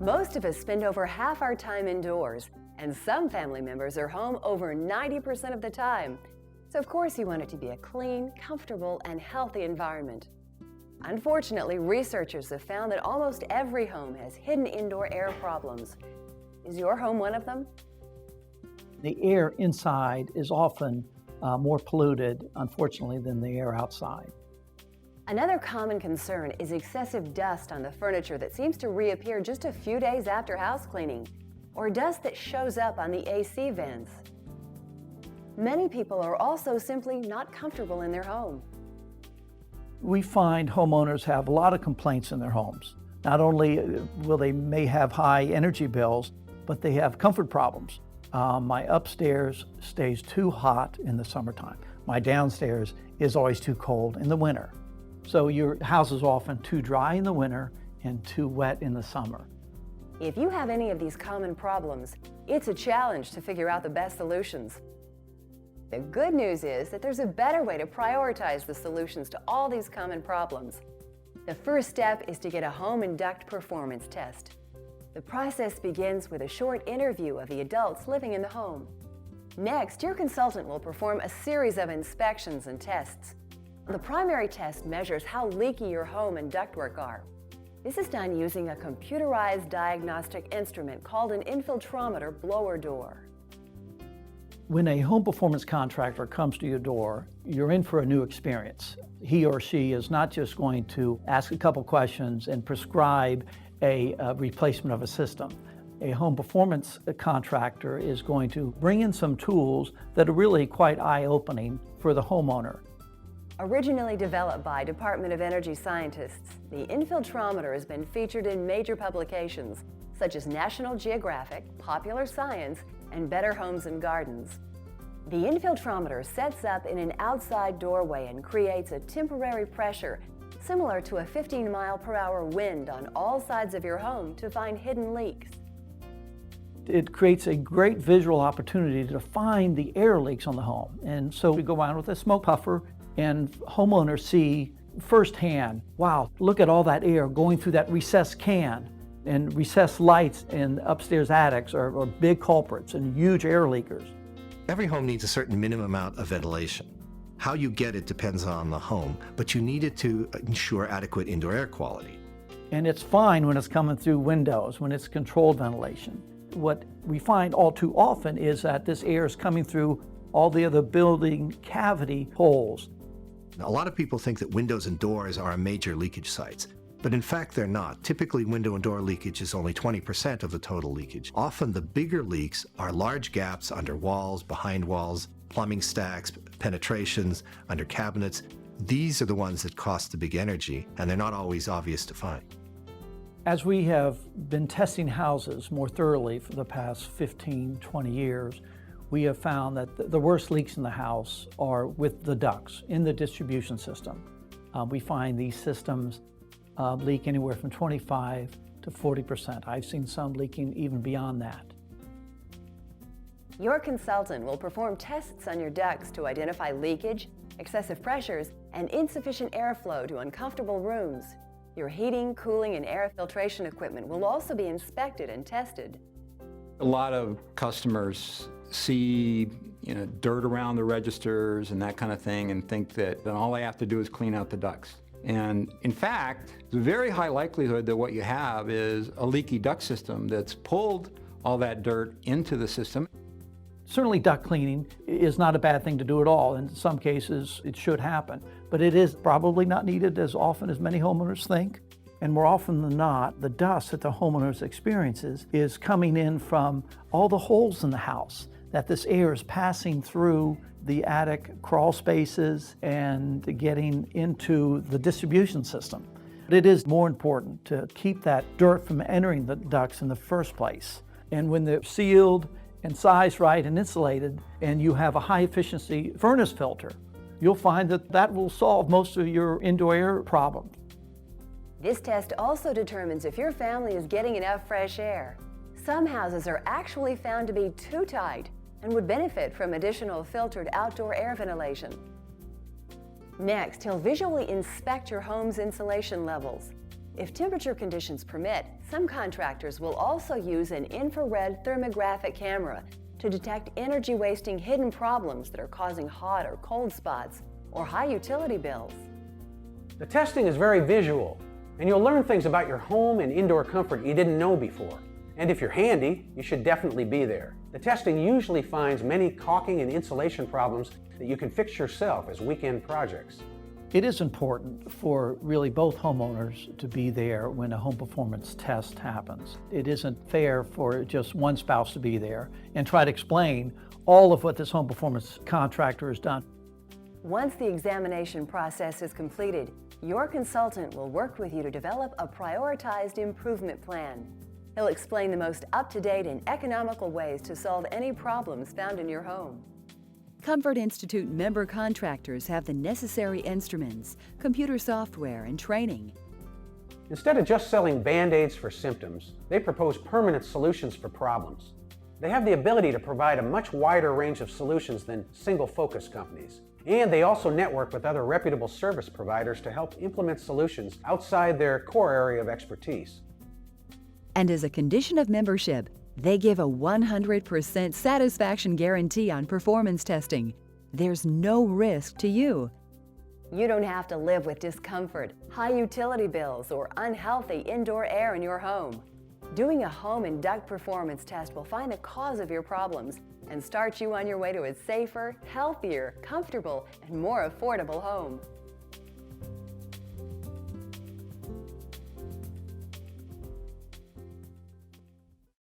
Most of us spend over half our time indoors, and some family members are home over 90% of the time. So of course you want it to be a clean, comfortable, and healthy environment. Unfortunately, researchers have found that almost every home has hidden indoor air problems. Is your home one of them? The air inside is often more polluted, unfortunately, than the air outside. Another common concern is excessive dust on the furniture that seems to reappear just a few days after house cleaning, or dust that shows up on the AC vents. Many people are also simply not comfortable in their home. We find homeowners have a lot of complaints in their homes. Not only will they may have high energy bills, but they have comfort problems. My upstairs stays too hot in the summertime. My downstairs is always too cold in the winter. So your house is often too dry in the winter and too wet in the summer. If you have any of these common problems, it's a challenge to figure out the best solutions. The good news is that there's a better way to prioritize the solutions to all these common problems. The first step is to get a home and duct performance test. The process begins with a short interview of the adults living in the home. Next, your consultant will perform a series of inspections and tests. The primary test measures how leaky your home and ductwork are. This is done using a computerized diagnostic instrument called an infiltrometer blower door. When a home performance contractor comes to your door, you're in for a new experience. He or she is not just going to ask a couple questions and prescribe a replacement of a system. A home performance contractor is going to bring in some tools that are really quite eye-opening for the homeowner. Originally developed by Department of Energy scientists, the infiltrometer has been featured in major publications such as National Geographic, Popular Science, and Better Homes and Gardens. The infiltrometer sets up in an outside doorway and creates a temporary pressure similar to a 15-mile-per-hour wind on all sides of your home to find hidden leaks. It creates a great visual opportunity to find the air leaks on the home. And so we go around with a smoke puffer and homeowners see firsthand, wow, look at all that air going through that recessed can. And recessed lights in upstairs attics are big culprits and huge air leakers. Every home needs a certain minimum amount of ventilation. How you get it depends on the home, but you need it to ensure adequate indoor air quality. And it's fine when it's coming through windows, when it's controlled ventilation. What we find all too often is that this air is coming through all the other building cavity holes. A lot of people think that windows and doors are major leakage sites, but in fact they're not. Typically, window and door leakage is only 20% of the total leakage. Often the bigger leaks are large gaps under walls, behind walls, plumbing stacks, penetrations, under cabinets. These are the ones that cost the big energy, and they're not always obvious to find. As we have been testing houses more thoroughly for the past 15, 20 years, we have found that the worst leaks in the house are with the ducts in the distribution system. We find these systems leak anywhere from 25 to 40%. I've seen some leaking even beyond that. Your consultant will perform tests on your ducts to identify leakage, excessive pressures, and insufficient airflow to uncomfortable rooms. Your heating, cooling, and air filtration equipment will also be inspected and tested. A lot of customers see dirt around the registers and that kind of thing and think that all they have to do is clean out the ducts. And in fact, there's a very high likelihood that what you have is a leaky duct system that's pulled all that dirt into the system. Certainly duct cleaning is not a bad thing to do at all. In some cases, it should happen, but it is probably not needed as often as many homeowners think. And more often than not, the dust that the homeowners experiences is coming in from all the holes in the house, that this air is passing through the attic crawl spaces and getting into the distribution system. But it is more important to keep that dirt from entering the ducts in the first place. And when they're sealed and sized right and insulated, and you have a high efficiency furnace filter, you'll find that that will solve most of your indoor air problems. This test also determines if your family is getting enough fresh air. Some houses are actually found to be too tight and would benefit from additional filtered outdoor air ventilation. Next, he'll visually inspect your home's insulation levels. If temperature conditions permit, some contractors will also use an infrared thermographic camera to detect energy-wasting hidden problems that are causing hot or cold spots or high utility bills. The testing is very visual, and you'll learn things about your home and indoor comfort you didn't know before. And if you're handy, you should definitely be there. The testing usually finds many caulking and insulation problems that you can fix yourself as weekend projects. It is important for really both homeowners to be there when a home performance test happens. It isn't fair for just one spouse to be there and try to explain all of what this home performance contractor has done. Once the examination process is completed, your consultant will work with you to develop a prioritized improvement plan. He'll explain the most up-to-date and economical ways to solve any problems found in your home. Comfort Institute member contractors have the necessary instruments, computer software, and training. Instead of just selling Band-Aids for symptoms, they propose permanent solutions for problems. They have the ability to provide a much wider range of solutions than single-focus companies. And they also network with other reputable service providers to help implement solutions outside their core area of expertise. And as a condition of membership, they give a 100% satisfaction guarantee on performance testing. There's no risk to you. You don't have to live with discomfort, high utility bills, or unhealthy indoor air in your home. Doing a home and duct performance test will find the cause of your problems and start you on your way to a safer, healthier, comfortable, and more affordable home.